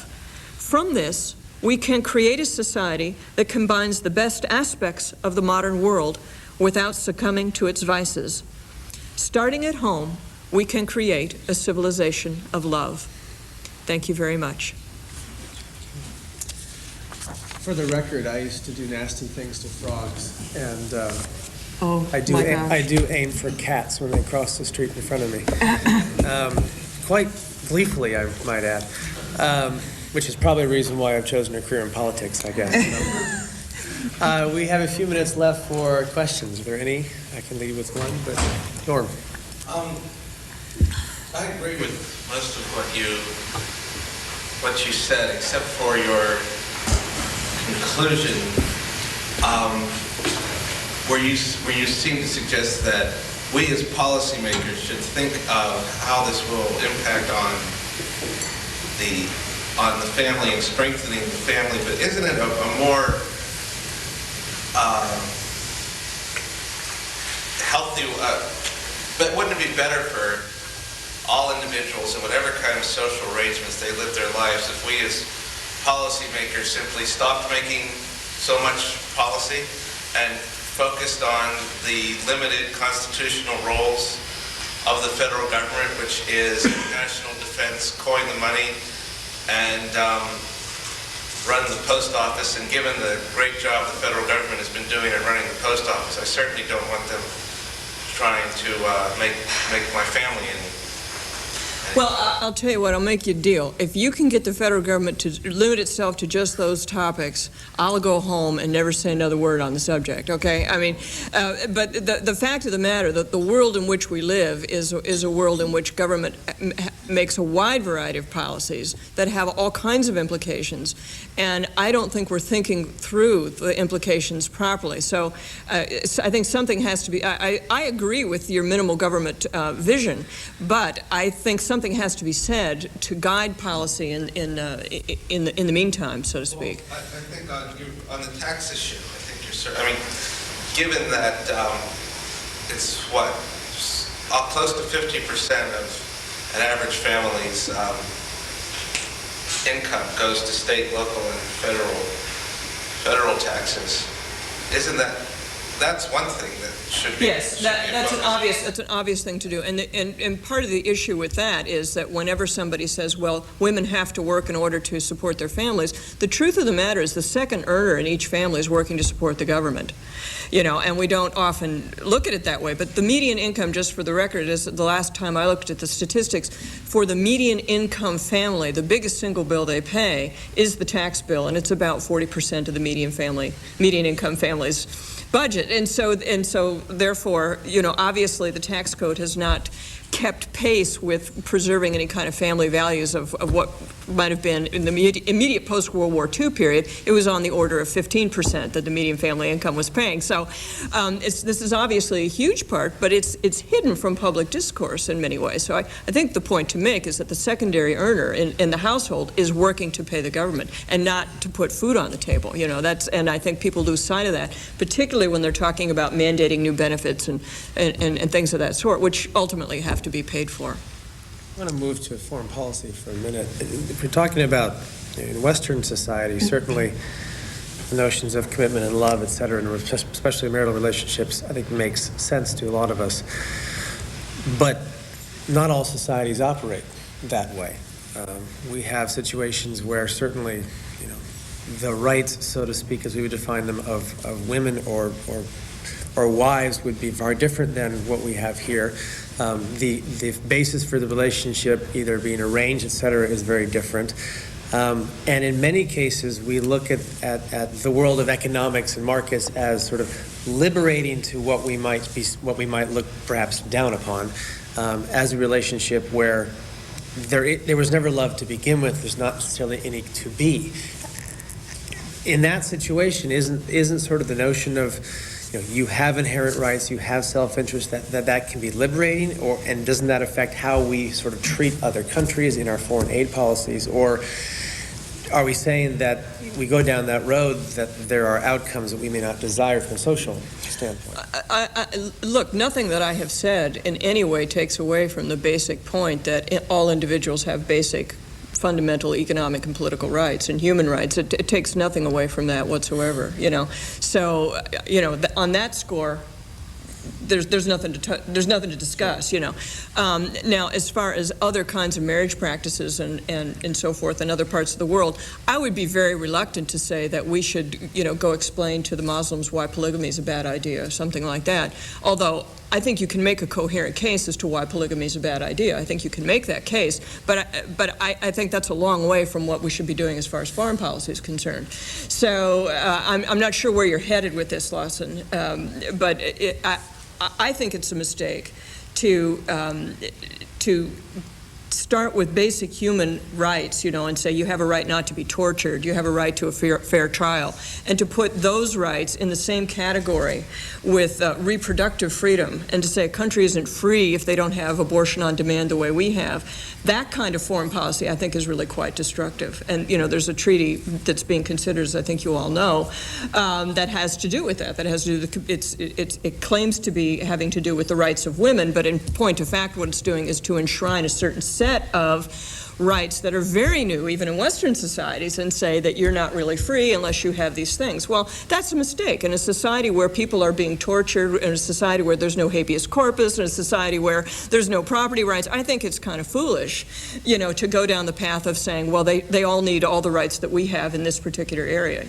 From this, we can create a society that combines the best aspects of the modern world without succumbing to its vices. Starting at home, we can create a civilization of love. Thank you very much. For the record, I used to do nasty things to frogs, and I do aim for cats when they cross the street in front of me. Quite gleefully, I might add, which is probably a reason why I've chosen a career in politics, I guess. We have a few minutes left for questions. Are there any? I can lead with one, but Norm. I agree with most of what you said, except for your conclusion, where you seem to suggest that we as policymakers should think of how this will impact on the family and strengthening the family. But isn't it a more healthy? But wouldn't it be better for all individuals in whatever kind of social arrangements they live their lives if we as policymakers simply stopped making so much policy and focused on the limited constitutional roles of the federal government, which is national defense, coin the money, and run the post office. And given the great job the federal government has been doing at running the post office, I certainly don't want them trying to make my family any. Well, I'll tell you what, I'll make you a deal. If you can get the federal government to limit itself to just those topics, I'll go home and never say another word on the subject, okay? I mean, but the fact of the matter, that the world in which we live is a world in which government makes a wide variety of policies that have all kinds of implications, and I don't think we're thinking through the implications properly. So I think something has to be, I agree with your minimal government vision, but I think something has to be said to guide policy in the meantime, so to speak. Well, I think on the tax issue, I think you're certain. I mean, given that it's what, close to 50% of an average family's income goes to state, local, and federal taxes. Isn't that's one thing that should be. Yes, that's an obvious thing to do, and part of the issue with that is that whenever somebody says, well, women have to work in order to support their families, the truth of the matter is the second earner in each family is working to support the government, and we don't often look at it that way. But the median income, just for the record, is the last time I looked at the statistics for the median income family, the biggest single bill they pay is the tax bill, and it's about 40% of the median income family's budget. And so therefore, obviously the tax code has not kept pace with preserving any kind of family values of what might have been in the immediate post-World War II period. It was on the order of 15% that the median family income was paying. So this is obviously a huge part, but it's hidden from public discourse in many ways. So I think the point to make is that the secondary earner in the household is working to pay the government and not to put food on the table. And I think people lose sight of that, particularly when they're talking about mandating new benefits and things of that sort, which ultimately have to be paid for. I want to move to foreign policy for a minute. If we're talking about in Western society, certainly the notions of commitment and love, et cetera, and especially marital relationships, I think makes sense to a lot of us. But not all societies operate that way. We have situations where certainly, the rights, so to speak, as we would define them, of women or wives would be far different than what we have here. The basis for the relationship, either being arranged, et cetera, is very different. And in many cases, we look at the world of economics and markets as sort of liberating to what we might look perhaps down upon as a relationship where there was never love to begin with. There's not necessarily any to be. In that situation, isn't sort of the notion of you have inherent rights, you have self-interest, that can be liberating, and doesn't that affect how we sort of treat other countries in our foreign aid policies? Or are we saying that we go down that road that there are outcomes that we may not desire from a social standpoint? Look, nothing that I have said in any way takes away from the basic point that all individuals have basic fundamental economic and political rights and human rights. It takes nothing away from that whatsoever, So, on that score, there's nothing to discuss, Now, as far as other kinds of marriage practices and so forth in other parts of the world, I would be very reluctant to say that we should, go explain to the Muslims why polygamy is a bad idea or something like that. Although I think you can make a coherent case as to why polygamy is a bad idea. I think you can make that case, but I think that's a long way from what we should be doing as far as foreign policy is concerned. So I'm not sure where you're headed with this, Lawson, but I think it's a mistake to start with basic human rights, and say you have a right not to be tortured, you have a right to a fair trial, and to put those rights in the same category with reproductive freedom, and to say a country isn't free if they don't have abortion on demand the way we have. That kind of foreign policy, I think, is really quite destructive. And, there's a treaty that's being considered, as I think you all know, that has to do with that. That has to do with, it claims to be having to do with the rights of women, but in point of fact, what it's doing is to enshrine a certain set of rights that are very new, even in Western societies, and say that you're not really free unless you have these things. Well, that's a mistake. In a society where people are being tortured, in a society where there's no habeas corpus, in a society where there's no property rights, I think it's kind of foolish, to go down the path of saying, well, they all need all the rights that we have in this particular area,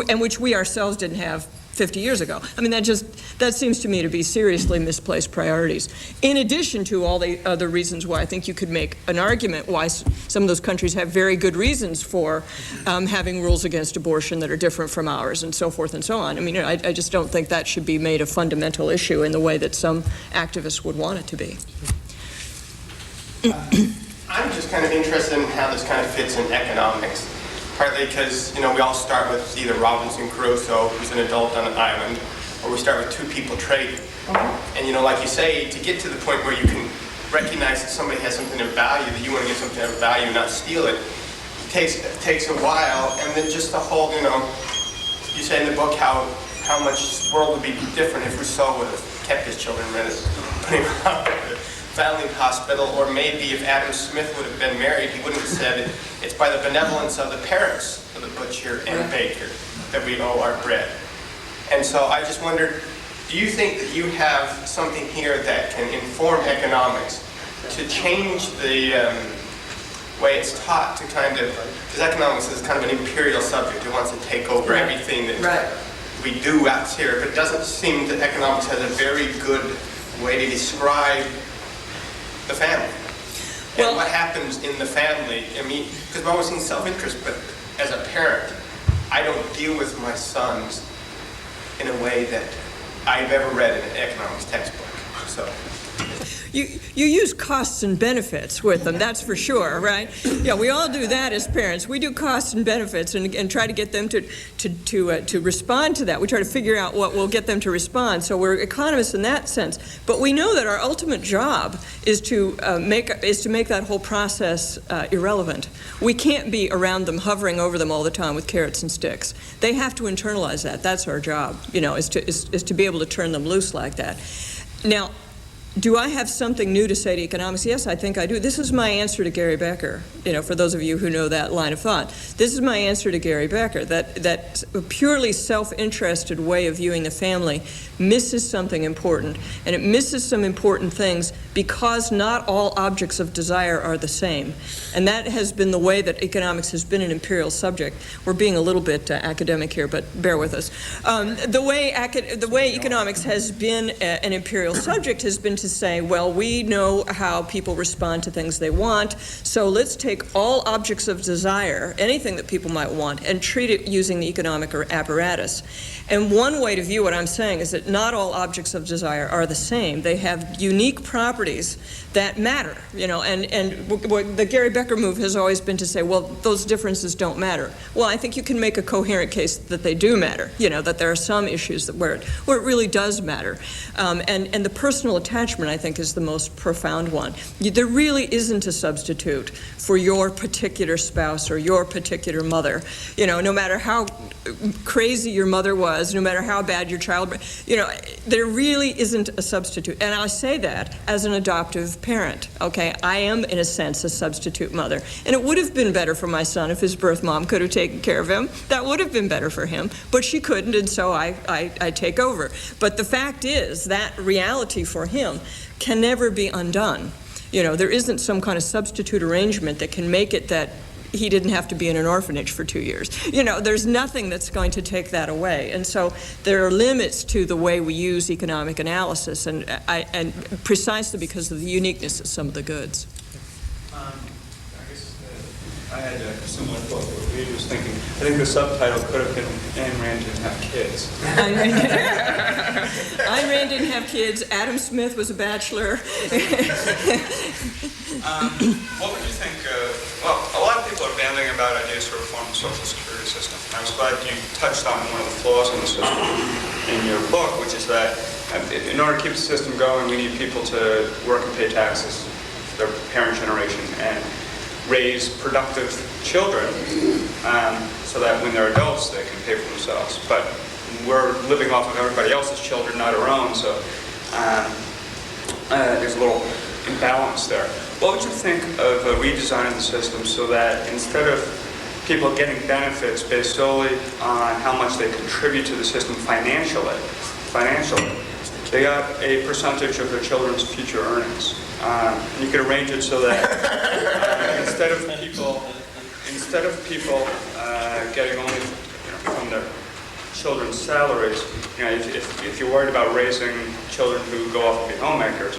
and which we ourselves didn't have 50 years ago. I mean, that seems to me to be seriously misplaced priorities. In addition to all the other reasons why I think you could make an argument why some of those countries have very good reasons for having rules against abortion that are different from ours, and so forth and so on. I mean, I just don't think that should be made a fundamental issue in the way that some activists would want it to be. I'm just kind of interested in how this kind of fits in economics. Partly because, we all start with either Robinson Crusoe, who's an adult on an island, or we start with two people trading. And, like you say, to get to the point where you can recognize that somebody has something of value, that you want to get something of value, not steal it, takes a while. And then just the whole, you say in the book how much the world would be different if Rousseau would have kept his children rather than putting them out at the family hospital. Or maybe if Adam Smith would have been married, he wouldn't have said, it's by the benevolence of the parents of the butcher and baker that we owe our bread. And so I just wondered, do you think that you have something here that can inform economics to change the way it's taught to kind of, because economics is kind of an imperial subject. It wants to take over everything that we do out here, but it doesn't seem that economics has a very good way to describe the family. Well, and what happens in the family. I mean, because we've always seen self-interest, but as a parent, I don't deal with my sons in a way that I've ever read in an economics textbook. So. You use costs and benefits with them, that's for sure, right? Yeah, we all do that as parents. We do costs and benefits and try to get them to respond to that. We try to figure out what will get them to respond. So we're economists in that sense. But we know that our ultimate job is to make that whole process irrelevant. We can't be around them, hovering over them all the time with carrots and sticks. They have to internalize that. That's our job, is to be able to turn them loose like that. Now, do I have something new to say to economics? Yes, I think I do. This is my answer to Gary Becker, for those of you who know that line of thought. This is my answer to Gary Becker, that a purely self-interested way of viewing the family misses something important. And it misses some important things because not all objects of desire are the same. And that has been the way that economics has been an imperial subject. We're being a little bit academic here, but bear with us. The way economics has been an imperial subject has been to say, well, we know how people respond to things they want, so let's take all objects of desire, anything that people might want, and treat it using the economic apparatus. And one way to view what I'm saying is that not all objects of desire are the same. They have unique properties that matter, and what the Gary Becker move has always been to say, well, those differences don't matter. Well, I think you can make a coherent case that they do matter, that there are some issues where it really does matter. And the personal attachment, I think, is the most profound one. There really isn't a substitute for your particular spouse or your particular mother. No matter how crazy your mother was, no matter how bad your child, there really isn't a substitute. And I say that as an adoptive parent, okay? I am, in a sense, a substitute mother. And it would have been better for my son if his birth mom could have taken care of him. That would have been better for him, but she couldn't, and so I take over. But the fact is that reality for him can never be undone. There isn't some kind of substitute arrangement that can make it that he didn't have to be in an orphanage for 2 years. There's nothing that's going to take that away. And so there are limits to the way we use economic analysis, and precisely because of the uniqueness of some of the goods. I guess I had a similar thought to what Reed was thinking. I think the subtitle could have been Ayn Rand didn't have kids. Ayn Rand didn't have kids. Adam Smith was a bachelor. What would you think well, a lot of people are bantering about ideas to reform the Social Security system. I was glad you touched on one of the flaws in the system in your book, which is that in order to keep the system going, we need people to work and pay taxes for their parent generation and raise productive children so that when they're adults, they can pay for themselves. But we're living off of everybody else's children, not our own, so there's a little imbalance there. What would you think of redesigning the system so that instead of people getting benefits based solely on how much they contribute to the system financially, they got a percentage of their children's future earnings? And you could arrange it so that instead of people getting only from their children's salaries, if you're worried about raising children who go off and be homemakers,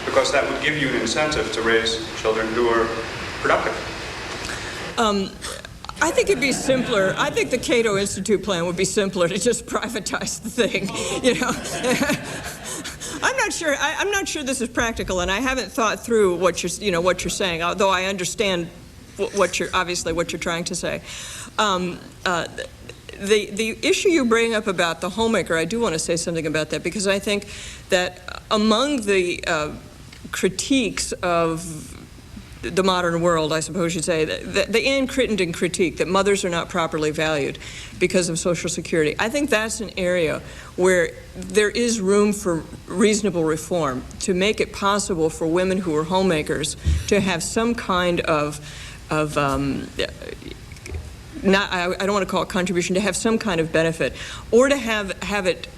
because that would give you an incentive to raise children who are productive. I think it'd be simpler. I think the Cato Institute plan would be simpler to just privatize the thing. I'm not sure this is practical, and I haven't thought through what you're saying. Although I understand what you're trying to say. The issue you bring up about the homemaker, I do want to say something about that, because I think that among the critiques of the modern world, I suppose you'd say, the Ann Crittenden critique that mothers are not properly valued because of Social Security. I think that's an area where there is room for reasonable reform to make it possible for women who are homemakers to have some kind of I don't want to call it contribution, to have some kind of benefit, or to have it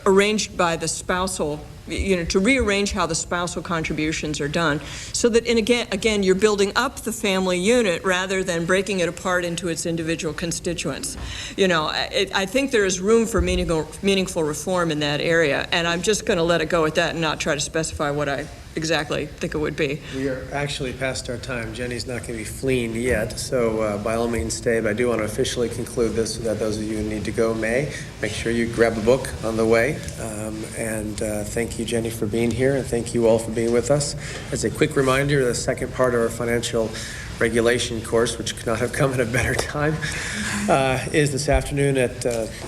arranged by the spousal, to rearrange how the spousal contributions are done, so that, and again, you're building up the family unit rather than breaking it apart into its individual constituents. I think there is room for meaningful reform in that area, and I'm just going to let it go at that and not try to specify what I exactly think it would be. We are actually past our time. Jenny's not going to be fleeing yet, so by all means stay. But I do want to officially conclude this so that those of you who need to go may. Make sure you grab a book on the way. And thank you, Jenny, for being here, and thank you all for being with us. As a quick reminder, the second part of our financial regulation course, which could not have come at a better time, is this afternoon at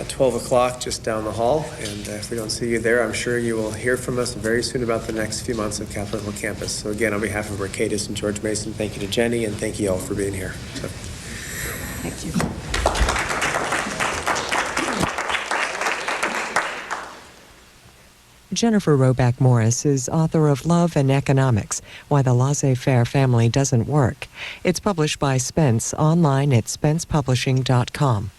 12 o'clock just down the hall. And if we don't see you there, I'm sure you will hear from us very soon about the next few months of Capitol Hill campus. So again, on behalf of Mercatus and George Mason, thank you to Jenny, and thank you all for being here. So. Thank you. Jennifer Roback Morris is author of Love and Economics, Why the Laissez-Faire Family Doesn't Work. It's published by Spence online at spencepublishing.com.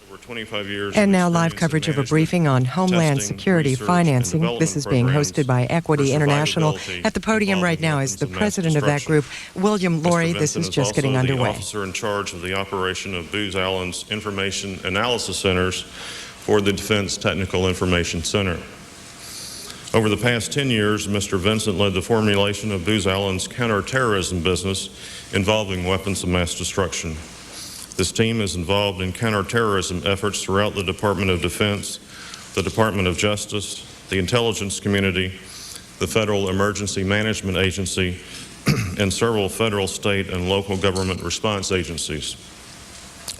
Over 25 years And now live coverage of a briefing on Homeland Security financing. This is being hosted by Equity International. At the podium right now is the president of that group, William Laurie. This is just getting underway. The officer in charge of the operation of Booz Allen's Information Analysis Centers for the Defense Technical Information Center. Over the past 10 years, Mr. Vincent led the formulation of Booz Allen's counterterrorism business involving weapons of mass destruction. This team is involved in counterterrorism efforts throughout the Department of Defense, the Department of Justice, the intelligence community, the Federal Emergency Management Agency, and several federal, state, and local government response agencies.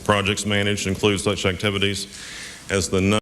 Projects managed include such activities as the